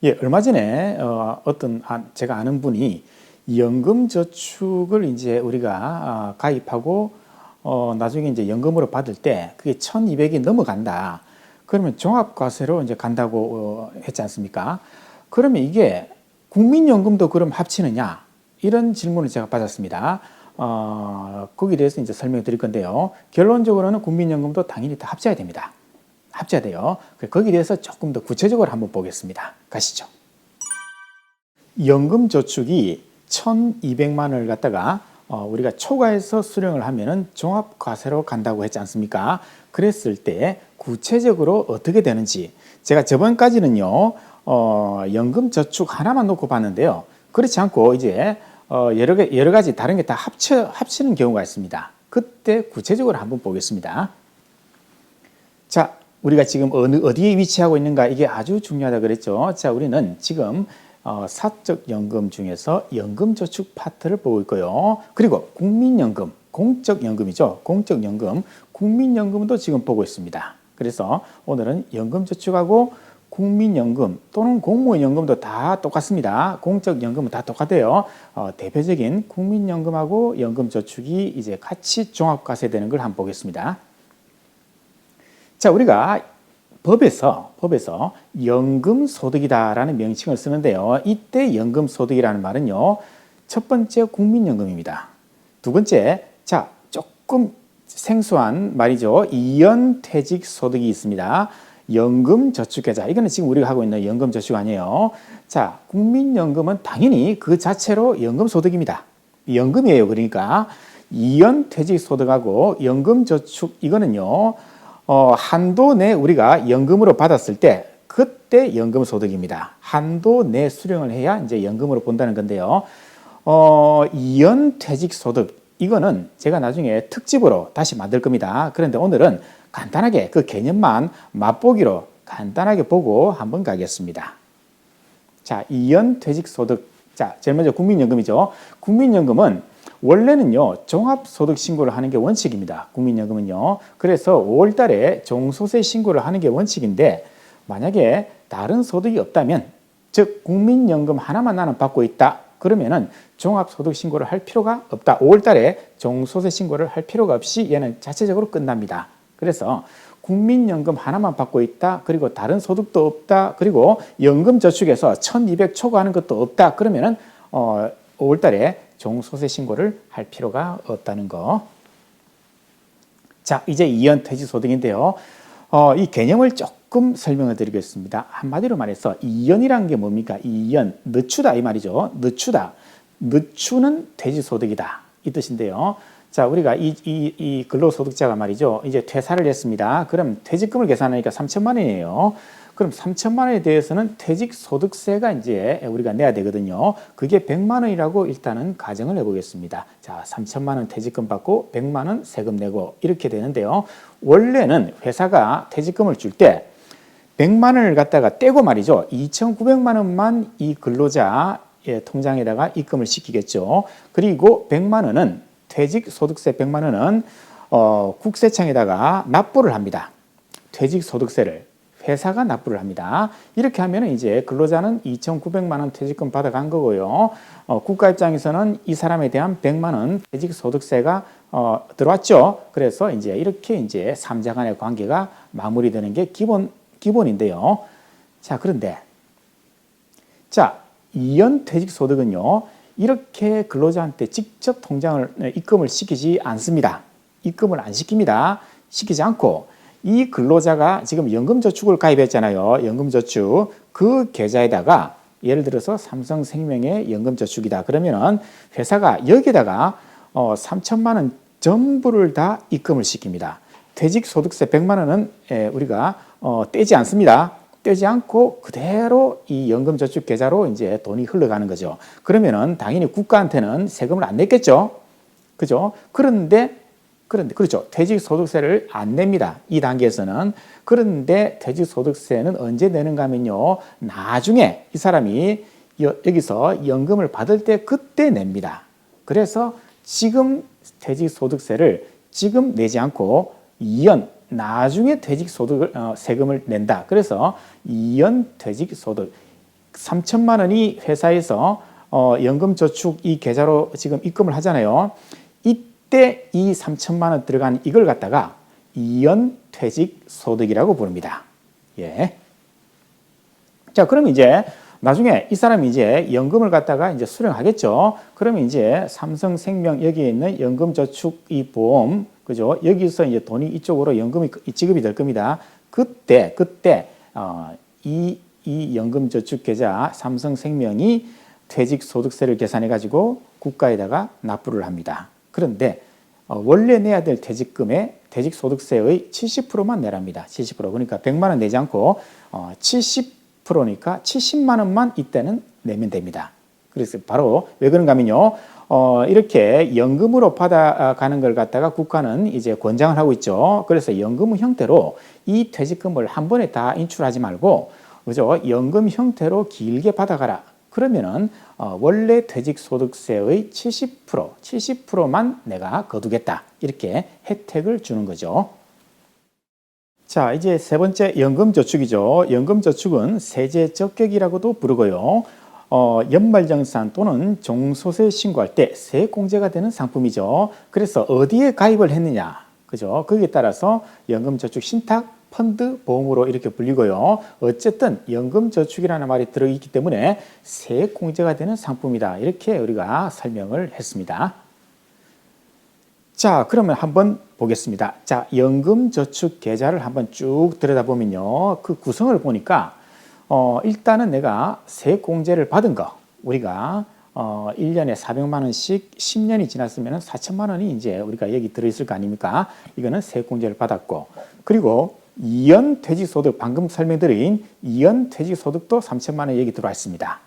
예, 얼마 전에 제가 아는 분이 연금저축을 이제 우리가 가입하고 나중에 이제 연금으로 받을 때 그게 1,200이 넘어간다. 그러면 종합과세로 이제 간다고 했지 않습니까? 그러면 이게 국민연금도 그럼 합치느냐? 이런 질문을 제가 받았습니다. 거기에 대해서 이제 설명을 드릴 건데요. 결론적으로는 국민연금도 당연히 다 합쳐야 됩니다. 합쳐야 돼요. 거기에 대해서 조금 더 구체적으로 한번 보겠습니다. 가시죠. 연금저축이 1,200만 원을 갖다가 우리가 초과해서 수령을 하면은 종합과세로 간다고 했지 않습니까? 그랬을 때 구체적으로 어떻게 되는지 제가 저번까지는요 연금저축 하나만 놓고 봤는데요. 그렇지 않고 이제 여러 가지 다른 게 다 합치는 경우가 있습니다. 그때 구체적으로 한번 보겠습니다. 자, 우리가 지금 어디에 위치하고 있는가, 이게 아주 중요하다 그랬죠. 자, 우리는 지금 사적연금 중에서 연금저축 파트를 보고 있고요. 그리고 국민연금, 공적연금이죠. 공적연금, 국민연금도 지금 보고 있습니다. 그래서 오늘은 연금저축하고 국민연금 또는 공무원연금도 다 똑같습니다. 공적연금은 다 똑같아요. 대표적인 국민연금하고 연금저축이 이제 같이 종합과세되는 걸 한번 보겠습니다. 자, 우리가 법에서 연금소득이다라는 명칭을 쓰는데요. 이때 연금소득이라는 말은요, 첫 번째 국민연금입니다. 두 번째, 자, 조금 생소한 말이죠. 이연퇴직소득이 있습니다. 연금저축계좌. 이거는 지금 우리가 하고 있는 연금저축 아니에요. 자, 국민연금은 당연히 그 자체로 연금소득입니다. 연금이에요. 그러니까 이연퇴직소득하고 연금저축, 이거는요, 한도 내 우리가 연금으로 받았을 때 그때 연금소득입니다. 한도 내 수령을 해야 이제 연금으로 본다는 건데요. 이연퇴직소득, 이거는 제가 나중에 특집으로 다시 만들 겁니다. 그런데 오늘은 간단하게 그 개념만 맛보기로 간단하게 보고 한번 가겠습니다. 자, 이연퇴직소득. 자, 제일 먼저 국민연금이죠. 국민연금은 원래는요, 종합소득 신고를 하는 게 원칙입니다. 국민연금은요. 그래서 5월 달에 종소세 신고를 하는 게 원칙인데, 만약에 다른 소득이 없다면, 즉, 국민연금 하나만 나는 받고 있다. 그러면은 종합소득 신고를 할 필요가 없다. 5월 달에 종소세 신고를 할 필요가 없이 얘는 자체적으로 끝납니다. 그래서 국민연금 하나만 받고 있다. 그리고 다른 소득도 없다. 그리고 연금저축에서 1,200 초과하는 것도 없다. 그러면은 5월 달에 종소세 신고를 할 필요가 없다는 거. 자, 이제 이연퇴직소득인데요. 이 개념을 조금 설명을 드리겠습니다. 한마디로 말해서 이연이라는 게 뭡니까? 이연, 늦추다 이 말이죠. 늦추다. 늦추는 퇴직소득이다. 이 뜻인데요. 자, 우리가 이 근로소득자가 말이죠. 이제 퇴사를 했습니다. 그럼 퇴직금을 계산하니까 3천만 원이에요. 그럼 3천만 원에 대해서는 퇴직소득세가 이제 우리가 내야 되거든요. 그게 100만 원이라고 일단은 가정을 해보겠습니다. 자, 3천만 원 퇴직금 받고 100만 원 세금 내고 이렇게 되는데요. 원래는 회사가 퇴직금을 줄 때 100만 원을 갖다가 떼고 말이죠. 2,900만 원만 이 근로자의 통장에다가 입금을 시키겠죠. 그리고 100만 원은 퇴직소득세 100만 원은 국세청에다가 납부를 합니다. 퇴직소득세를. 회사가 납부를 합니다. 이렇게 하면 이제 근로자는 2,900만 원 퇴직금 받아간 거고요. 국가 입장에서는 이 사람에 대한 100만 원 퇴직소득세가 들어왔죠. 그래서 이제 이렇게 이제 3자 간의 관계가 마무리되는 게 기본인데요. 자, 그런데 자, 이연 퇴직소득은요. 이렇게 근로자한테 직접 통장을 입금을 시키지 않습니다. 입금을 안 시킵니다. 시키지 않고 이 근로자가 지금 연금저축을 가입했잖아요. 연금저축. 그 계좌에다가 예를 들어서 삼성생명의 연금저축이다. 그러면은 회사가 여기에다가 3천만 원 전부를 다 입금을 시킵니다. 퇴직소득세 100만 원은 우리가 떼지 않습니다. 떼지 않고 그대로 이 연금저축 계좌로 이제 돈이 흘러가는 거죠. 그러면은 당연히 국가한테는 세금을 안 냈겠죠. 그죠? 그렇죠. 퇴직소득세를 안 냅니다. 이 단계에서는. 그런데 퇴직소득세는 언제 내는가 하면요. 나중에 이 사람이 여기서 연금을 받을 때 그때 냅니다. 그래서 지금 퇴직소득세를 지금 내지 않고 2년 나중에 퇴직소득을 세금을 낸다. 그래서 2년 퇴직소득. 3천만 원이 회사에서 연금저축 이 계좌로 지금 입금을 하잖아요. 이때 이 3천만 원 들어간 이걸 갖다가 이연퇴직소득이라고 부릅니다. 예. 자, 그럼 이제 나중에 이 사람이 이제 연금을 갖다가 이제 수령하겠죠. 그러면 이제 삼성생명 여기에 있는 연금저축 이 보험, 그죠? 여기서 이제 돈이 이쪽으로 연금이 지급이 될 겁니다. 그때 이 연금저축 계좌 삼성생명이 퇴직소득세를 계산해 가지고 국가에다가 납부를 합니다. 그런데 원래 내야 될 퇴직금의 퇴직소득세의 70%만 내랍니다. 70%. 그러니까 100만 원 내지 않고 70%니까 70만 원만 이때는 내면 됩니다. 그래서 바로 왜 그런가 하면요. 이렇게 연금으로 받아가는 걸 갖다가 국가는 이제 권장을 하고 있죠. 그래서 연금 형태로 이 퇴직금을 한 번에 다 인출하지 말고, 그죠? 연금 형태로 길게 받아가라. 그러면은 원래 퇴직소득세의 70%만 내가 거두겠다. 이렇게 혜택을 주는 거죠. 자, 이제 세 번째 연금저축이죠. 연금저축은 세제적격이라고도 부르고요. 연말정산 또는 종소세 신고할 때 세액공제가 되는 상품이죠. 그래서 어디에 가입을 했느냐, 그죠? 거기에 따라서 연금저축 신탁 펀드 보험으로 이렇게 불리고요. 어쨌든 연금저축이라는 말이 들어있기 때문에 세액공제가 되는 상품이다. 이렇게 우리가 설명을 했습니다. 자, 그러면 한번 보겠습니다. 자, 연금저축 계좌를 한번 쭉 들여다보면요. 그 구성을 보니까 일단은 내가 세액공제를 받은 거, 우리가 1년에 400만 원씩 10년이 지났으면 4천만 원이 이제 우리가 여기 들어있을 거 아닙니까? 이거는 세액공제를 받았고, 그리고 이연퇴직소득, 방금 설명드린 이연퇴직소득도 3천만 원 여기 들어와 있습니다.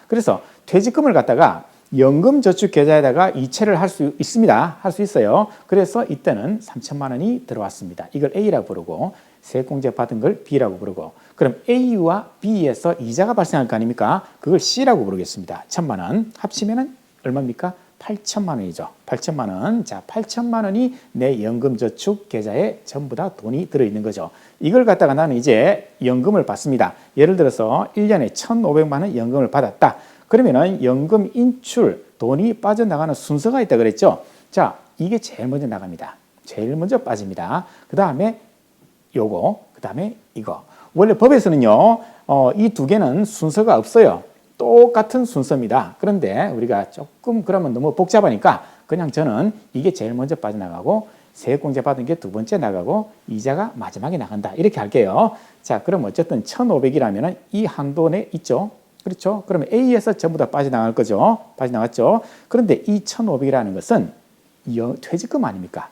그래서 퇴직금을 갖다가 연금저축 계좌에다가 이체를 할 수 있습니다. 할 수 있어요. 그래서 이때는 3천만 원이 들어왔습니다. 이걸 A라고 부르고, 세액공제 받은 걸 B라고 부르고, 그럼 A와 B에서 이자가 발생할 거 아닙니까? 그걸 C라고 부르겠습니다. 1천만 원 합치면은 얼마입니까? 8천만 원이죠. 8천만 원. 자, 8천만 원이 내 연금저축 계좌에 전부 다 돈이 들어있는 거죠. 이걸 갖다가 나는 이제 연금을 받습니다. 예를 들어서 1년에 1,500만 원 연금을 받았다. 그러면은 연금 인출, 돈이 빠져나가는 순서가 있다 그랬죠. 자, 이게 제일 먼저 나갑니다. 제일 먼저 빠집니다. 그 다음에 요거, 그 다음에 이거. 원래 법에서는요, 이 두 개는 순서가 없어요. 똑같은 순서입니다. 그런데 우리가 조금 그러면 너무 복잡하니까 그냥 저는 이게 제일 먼저 빠져나가고, 세액공제 받은 게 두 번째 나가고, 이자가 마지막에 나간다. 이렇게 할게요. 자, 그럼 어쨌든 1,500이라면 이 한도 내 있죠. 그렇죠? 그러면 A에서 전부 다 빠져나갈 거죠. 빠져나갔죠. 그런데 이 1,500이라는 것은 퇴직금 아닙니까?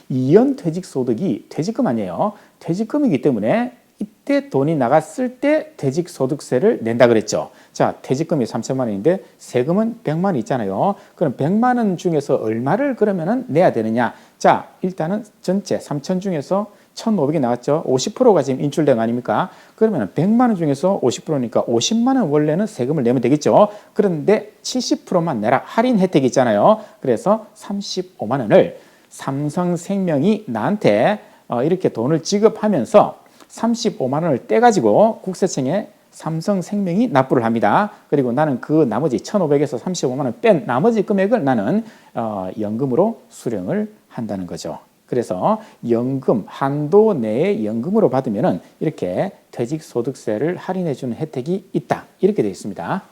이연퇴직소득이 퇴직금 아니에요. 퇴직금이기 때문에 이때 돈이 나갔을 때 퇴직소득세를 낸다 그랬죠. 자, 퇴직금이 3천만 원인데 세금은 100만 원 있잖아요. 그럼 100만 원 중에서 얼마를 그러면은 내야 되느냐? 자, 일단은 전체 3천 중에서 1,500이 나왔죠. 50%가 지금 인출된 거 아닙니까? 그러면 100만 원 중에서 50%니까 50만 원 원래는 세금을 내면 되겠죠. 그런데 70%만 내라. 할인 혜택이 있잖아요. 그래서 35만 원을 삼성생명이 나한테 이렇게 돈을 지급하면서 35만 원을 떼가지고 국세청에 삼성생명이 납부를 합니다. 그리고 나는 그 나머지 1,500에서 35만 원 뺀 나머지 금액을 나는 연금으로 수령을 한다는 거죠. 그래서 연금, 한도 내에 연금으로 받으면은 이렇게 퇴직소득세를 할인해 주는 혜택이 있다. 이렇게 되어 있습니다.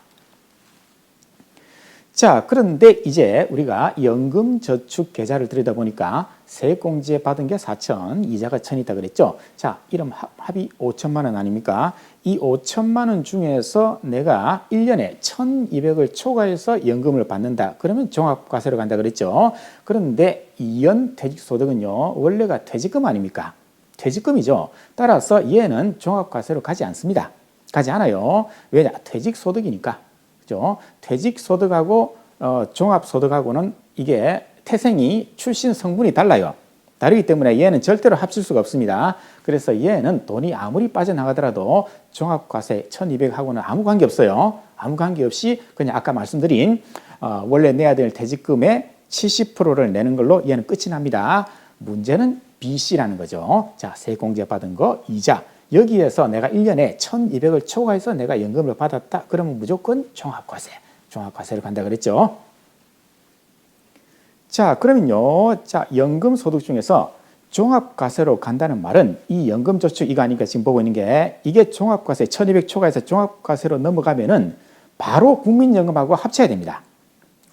자, 그런데 이제 우리가 연금저축 계좌를 들여다보니까 세액공제 받은 게 4천, 이자가 1,000 있다 그랬죠. 자, 이름 합이 5천만 원 아닙니까? 이 5천만 원 중에서 내가 1년에 1,200을 초과해서 연금을 받는다. 그러면 종합과세로 간다 그랬죠. 그런데 이연퇴직소득은요, 원래가 퇴직금 아닙니까? 퇴직금이죠. 따라서 얘는 종합과세로 가지 않습니다. 가지 않아요. 왜냐? 퇴직소득이니까. 그죠? 퇴직소득하고 종합소득하고는 이게 태생이 출신 성분이 달라요. 다르기 때문에 얘는 절대로 합칠 수가 없습니다. 그래서 얘는 돈이 아무리 빠져나가더라도 종합과세 1,200하고는 아무 관계 없어요. 아무 관계 없이 그냥 아까 말씀드린 원래 내야 될 퇴직금의 70%를 내는 걸로 얘는 끝이 납니다. 문제는 BC라는 거죠. 자, 세액공제 받은 거 이자. 여기에서 내가 1년에 1,200을 초과해서 내가 연금을 받았다. 그러면 무조건 종합과세로 간다 그랬죠. 자, 그러면요. 자, 연금소득 중에서 종합과세로 간다는 말은 이 연금저축 이거 아니까 지금 보고 있는 게 이게 종합과세 1,200 초과해서 종합과세로 넘어가면은 바로 국민연금하고 합쳐야 됩니다.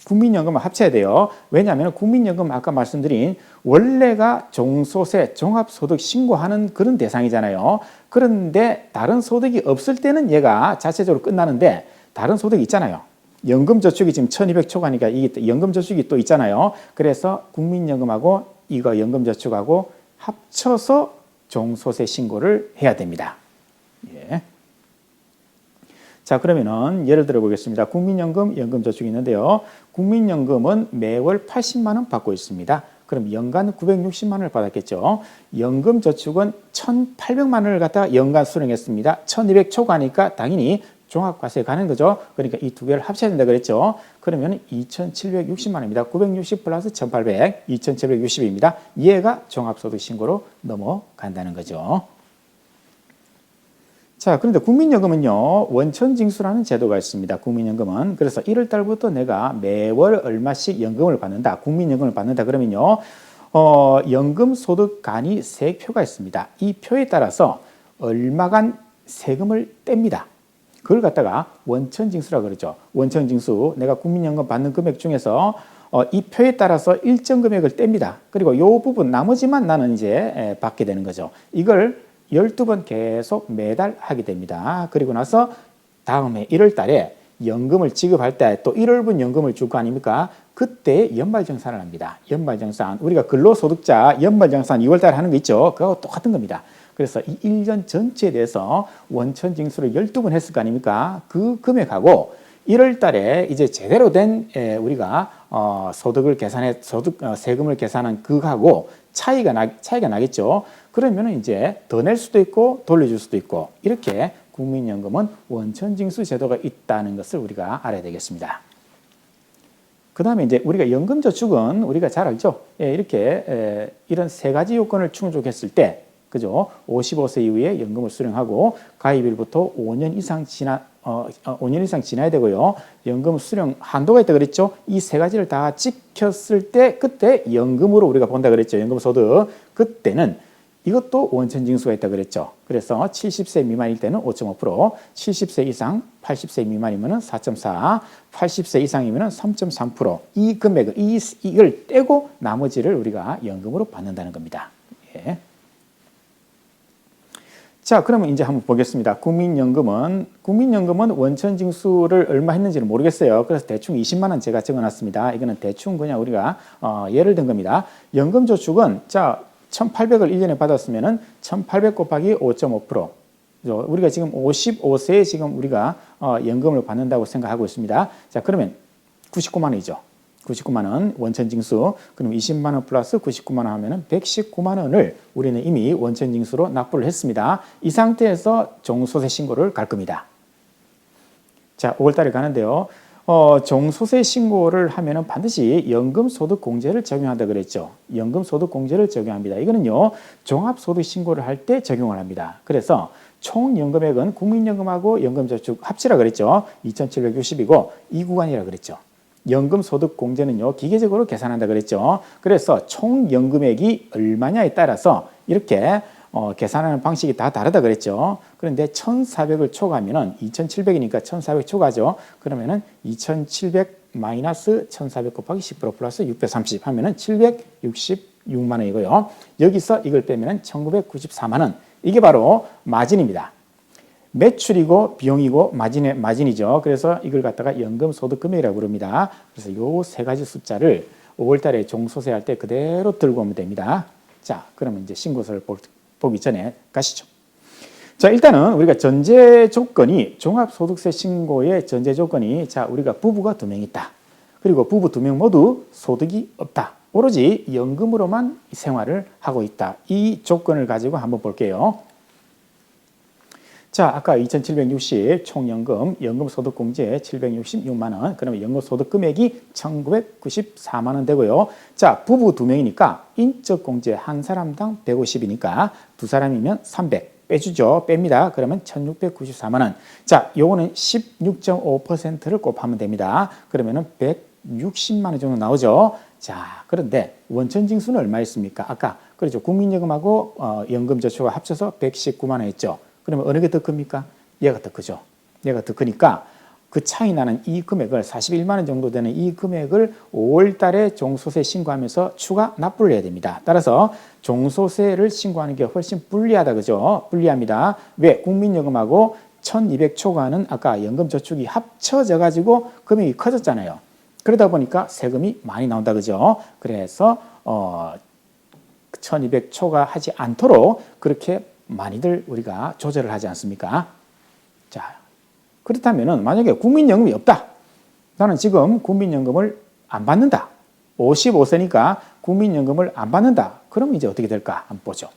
국민연금을 합쳐야 돼요. 왜냐하면 국민연금 아까 말씀드린 원래가 종소세, 종합소득 신고하는 그런 대상이잖아요. 그런데 다른 소득이 없을 때는 얘가 자체적으로 끝나는데 다른 소득이 있잖아요. 연금저축이 지금 1,200 초과니까 이게 연금저축이 또 있잖아요. 그래서 국민연금하고 이거 연금저축하고 합쳐서 종소세 신고를 해야 됩니다. 예. 자, 그러면은 예를 들어 보겠습니다. 국민연금, 연금저축이 있는데요. 국민연금은 매월 80만 원 받고 있습니다. 그럼 연간 960만 원을 받았겠죠. 연금저축은 1,800만 원을 갖다가 연간 수령했습니다. 1,200 초과니까 당연히 종합과세에 가는 거죠. 그러니까 이 두 개를 합쳐야 된다 그랬죠. 그러면 2,760만 원입니다. 960 플러스 1,800, 2,760입니다. 얘가 종합소득 신고로 넘어간다는 거죠. 자, 그런데 국민연금은요, 원천징수라는 제도가 있습니다. 국민연금은. 그래서 1월 달부터 내가 매월 얼마씩 연금을 받는다. 국민연금을 받는다. 그러면요, 연금소득간이 세표가 있습니다. 이 표에 따라서 얼마간 세금을 뗍니다. 그걸 갖다가 원천징수라고 그러죠. 원천징수, 내가 국민연금 받는 금액 중에서 이 표에 따라서 일정 금액을 뗍니다. 그리고 이 부분 나머지만 나는 이제 받게 되는 거죠. 이걸 12번 계속 매달 하게 됩니다. 그리고 나서 다음에 1월 달에 연금을 지급할 때 또 1월분 연금을 줄 거 아닙니까? 그때 연말정산을 합니다. 연말정산. 우리가 근로소득자 연말정산 2월 달에 하는 거 있죠? 그거하고 똑같은 겁니다. 그래서 이 1년 전체에 대해서 원천징수를 12번 했을 거 아닙니까? 그 금액하고 1월 달에 이제 제대로 된 우리가 소득을 계산해 세금을 계산한 그하고 차이가 나겠죠. 그러면 이제 더 낼 수도 있고 돌려줄 수도 있고 이렇게 국민연금은 원천징수 제도가 있다는 것을 우리가 알아야 되겠습니다. 그 다음에 이제 우리가 연금저축은 우리가 잘 알죠. 이렇게 이런 세 가지 요건을 충족했을 때, 그죠? 55세 이후에 연금을 수령하고 가입일부터 5년 이상 5년 이상 지나야 되고요. 연금 수령 한도가 있다 그랬죠. 이 세 가지를 다 지켰을 때 그때 연금으로 우리가 본다 그랬죠. 연금소득. 그때는 이것도 원천징수가 있다 그랬죠. 그래서 70세 미만일 때는 5.5%, 70세 이상 80세 미만이면 4.4%, 80세 이상이면 3.3%. 이 금액을 이걸 떼고 나머지를 우리가 연금으로 받는다는 겁니다. 예. 자, 그러면 이제 한번 보겠습니다. 국민연금은 원천징수를 얼마 했는지는 모르겠어요. 그래서 대충 20만 원 제가 적어놨습니다. 이거는 대충 그냥 우리가 예를 든 겁니다. 연금저축은 자 1,800을 1년에 받았으면은 1,800 곱하기 5.5%. 우리가 지금 55세에 지금 우리가 연금을 받는다고 생각하고 있습니다. 자, 그러면 99만 원이죠. 99만 원 원천징수. 그럼 20만 원 플러스 99만 원 하면은 119만 원을 우리는 이미 원천징수로 납부를 했습니다. 이 상태에서 종소세 신고를 갈 겁니다. 자, 5월 달에 가는데요. 종소세 신고를 하면은 반드시 연금소득공제를 적용한다 그랬죠. 연금소득공제를 적용합니다. 이거는요, 종합소득 신고를 할 때 적용을 합니다. 그래서 총 연금액은 국민연금하고 연금저축 합치라 그랬죠. 2,760이고 이 구간이라 그랬죠. 연금소득공제는요, 기계적으로 계산한다 그랬죠. 그래서 총 연금액이 얼마냐에 따라서 이렇게 계산하는 방식이 다 다르다 그랬죠. 그런데 1,400을 초과하면은 2,700이니까 1,400 초과죠. 그러면은 2,700 마이너스 1,400 곱하기 10% 플러스 630 하면은 766만 원이고요. 여기서 이걸 빼면은 1,994만 원. 이게 바로 마진입니다. 매출이고 비용이고 마진이죠. 그래서 이걸 갖다가 연금소득금액이라고 부릅니다. 그래서 이 세 가지 숫자를 5월 달에 종소세 할 때 그대로 들고 오면 됩니다. 자, 그러면 이제 신고서를 보기 전에 가시죠. 자, 일단은 우리가 전제 조건이 종합소득세 신고의 전제 조건이 자, 우리가 부부가 2명 있다. 그리고 부부 2명 모두 소득이 없다. 오로지 연금으로만 생활을 하고 있다. 이 조건을 가지고 한번 볼게요. 자, 아까 2,760 총연금, 연금소득공제 766만 원, 그러면 연금소득 금액이 1,994만 원 되고요. 자, 부부 2명이니까 인적공제 한 사람당 150이니까 두 사람이면 300 빼주죠. 뺍니다. 그러면 1694만 원. 자, 요거는 16.5%를 곱하면 됩니다. 그러면은 160만 원 정도 나오죠. 자, 그런데 원천징수는 얼마였습니까? 아까 그렇죠. 국민연금하고 연금저축을 합쳐서 119만 원 했죠. 그러면 어느 게 더 큽니까? 얘가 더 크죠. 얘가 더 크니까 그 차이 나는 이 금액을 41만 원 정도 되는 이 금액을 5월 달에 종소세 신고하면서 추가 납부를 해야 됩니다. 따라서 종소세를 신고하는 게 훨씬 불리하다. 그죠? 불리합니다. 왜? 국민연금하고 1200 초과는 아까 연금저축이 합쳐져 가지고 금액이 커졌잖아요. 그러다 보니까 세금이 많이 나온다. 그죠? 그래서 1200 초과하지 않도록 그렇게 많이들 우리가 조절을 하지 않습니까? 자, 그렇다면 만약에 국민연금이 없다. 나는 지금 국민연금을 안 받는다. 55세니까 국민연금을 안 받는다. 그럼 이제 어떻게 될까? 한번 보죠.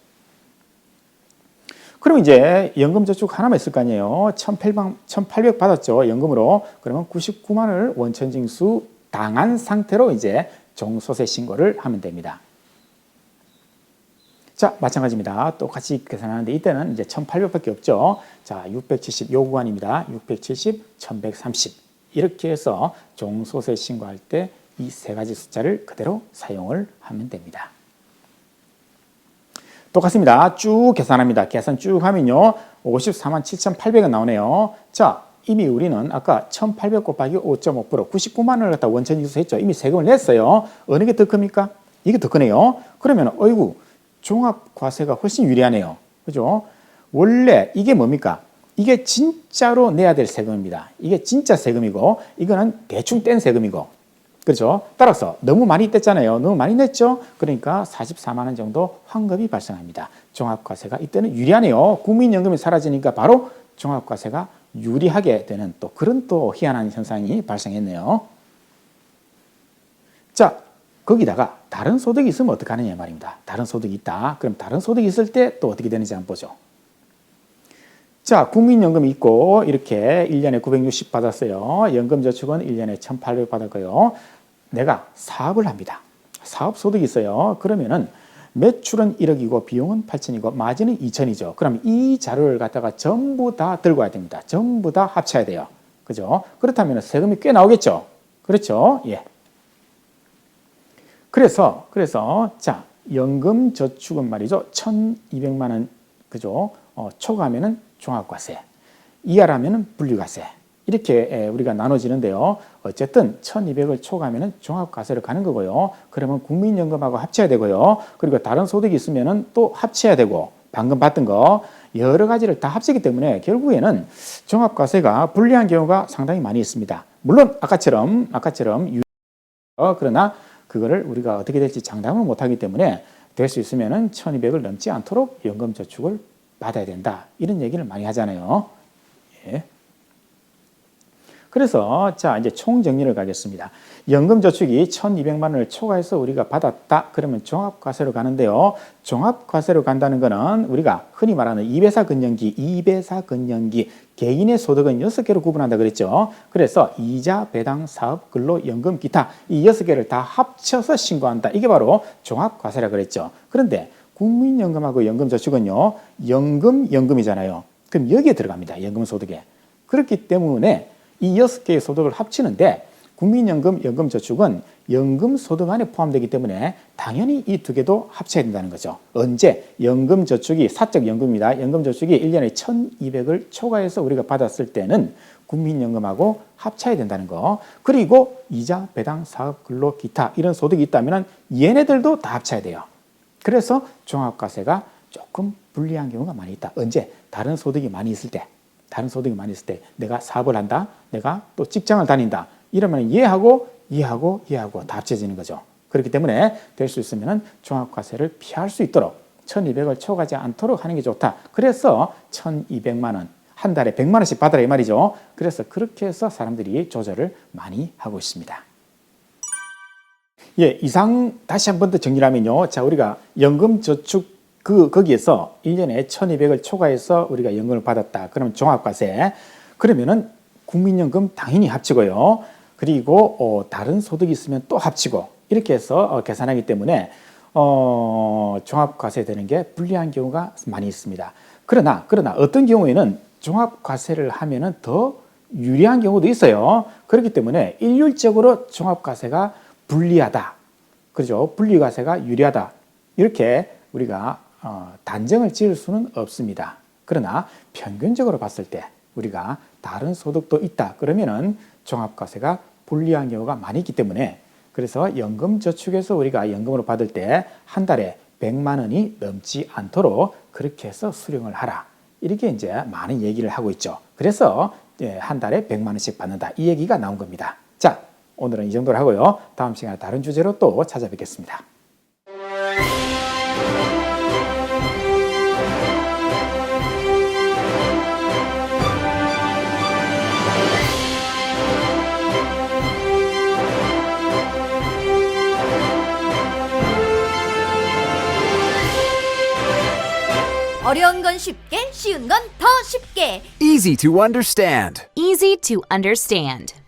그럼 이제 연금저축 하나만 있을 거 아니에요. 1800 받았죠. 연금으로. 그러면 99만 원을 원천징수 당한 상태로 이제 종소세 신고를 하면 됩니다. 자, 마찬가지입니다. 똑같이 계산하는데 이때는 이제 1800밖에 없죠. 자, 670 요 구간입니다. 670, 1130 이렇게 해서 종소세 신고할 때 이 세 가지 숫자를 그대로 사용을 하면 됩니다. 똑같습니다. 쭉 계산합니다. 계산 쭉 하면요. 54만 7,800원 나오네요. 자, 이미 우리는 아까 1,800 곱하기 5.5% 99만 원을 갖다 원천징수 했죠. 이미 세금을 냈어요. 어느 게 더 큽니까? 이게 더 크네요. 그러면 어이구 종합과세가 훨씬 유리하네요. 그죠? 원래 이게 뭡니까? 이게 진짜로 내야 될 세금입니다. 이게 진짜 세금이고 이거는 대충 뗀 세금이고 그렇죠? 따라서 너무 많이 뗐잖아요. 너무 많이 냈죠? 그러니까 44만 원 정도 환급이 발생합니다. 종합과세가 이때는 유리하네요. 국민연금이 사라지니까 바로 종합과세가 유리하게 되는 또 그런 또 희한한 현상이 발생했네요. 자, 거기다가 다른 소득이 있으면 어떻게 하느냐 말입니다. 다른 소득이 있다. 그럼 다른 소득이 있을 때 또 어떻게 되는지 한번 보죠. 자, 국민연금이 있고 이렇게 1년에 960 받았어요. 연금저축은 1년에 1800 받았고요. 내가 사업을 합니다. 사업소득이 있어요. 그러면은 매출은 1억이고 비용은 8천이고 마진은 2천이죠. 그럼 이 자료를 갖다가 전부 다 들고 와야 됩니다. 전부 다 합쳐야 돼요. 그죠? 그렇다면 세금이 꽤 나오겠죠. 그렇죠? 예. 그래서 자, 연금저축은 말이죠. 1,200만 원 그죠? 초과하면은 종합과세, 이하라면은 분리과세. 이렇게 우리가 나눠지는데요. 어쨌든 1,200을 초과하면은 종합과세를 가는 거고요. 그러면 국민연금하고 합쳐야 되고요. 그리고 다른 소득이 있으면은 또 합쳐야 되고 방금 봤던 거 여러 가지를 다 합치기 때문에 결국에는 종합과세가 불리한 경우가 상당히 많이 있습니다. 물론 아까처럼 그러나 그거를 우리가 어떻게 될지 장담을 못하기 때문에 될 수 있으면은 1,200을 넘지 않도록 연금저축을 받아야 된다. 이런 얘기를 많이 하잖아요. 예. 그래서 자 이제 총정리를 가겠습니다. 연금저축이 1,200만 원을 초과해서 우리가 받았다. 그러면 종합과세로 가는데요. 종합과세로 간다는 거는 우리가 흔히 말하는 2배사 근년기 개인의 소득은 6개로 구분한다 그랬죠. 그래서 이자, 배당, 사업, 근로, 연금, 기타 이 6개를 다 합쳐서 신고한다. 이게 바로 종합과세라 그랬죠. 그런데 국민연금하고 연금저축은요. 연금이잖아요. 그럼 여기에 들어갑니다. 연금소득에. 그렇기 때문에 이 6개의 소득을 합치는데 국민연금, 연금저축은 연금소득 안에 포함되기 때문에 당연히 이 두 개도 합쳐야 된다는 거죠. 언제? 연금저축이 사적연금입니다. 연금저축이 1년에 1,200을 초과해서 우리가 받았을 때는 국민연금하고 합쳐야 된다는 거. 그리고 이자, 배당, 사업, 근로, 기타 이런 소득이 있다면 얘네들도 다 합쳐야 돼요. 그래서 종합과세가 조금 불리한 경우가 많이 있다. 언제? 다른 소득이 많이 있을 때. 내가 사업을 한다. 내가 또 직장을 다닌다. 이러면 얘하고 다 합쳐지는 거죠. 그렇기 때문에 될 수 있으면 종합과세를 피할 수 있도록 1,200을 초과하지 않도록 하는 게 좋다. 그래서 1,200만 원, 한 달에 100만 원씩 받으라 이 말이죠. 그래서 그렇게 해서 사람들이 조절을 많이 하고 있습니다. 예, 이상 다시 한 번 더 정리를 하면요. 자, 우리가 연금저축 거기에서 1년에 1,200을 초과해서 우리가 연금을 받았다. 그러면 종합과세. 그러면은 국민연금 당연히 합치고요. 그리고 다른 소득이 있으면 또 합치고 이렇게 해서 계산하기 때문에 종합과세 되는 게 불리한 경우가 많이 있습니다. 그러나 어떤 경우에는 종합과세를 하면은 더 유리한 경우도 있어요. 그렇기 때문에 일률적으로 종합과세가 불리하다. 그렇죠? 분리과세가 유리하다. 이렇게 우리가 단정을 지을 수는 없습니다. 그러나 평균적으로 봤을 때 우리가 다른 소득도 있다. 그러면은 종합과세가 불리한 경우가 많이 있기 때문에 그래서 연금저축에서 우리가 연금으로 받을 때 한 달에 100만 원이 넘지 않도록 그렇게 해서 수령을 하라. 이렇게 이제 많은 얘기를 하고 있죠. 그래서 한 달에 100만 원씩 받는다. 이 얘기가 나온 겁니다. 자, 오늘은 이 정도로 하고요. 다음 시간에 다른 주제로 또 찾아뵙겠습니다. 어려운 건 쉽게, 쉬운 건 더 쉽게. Easy to understand. Easy to understand.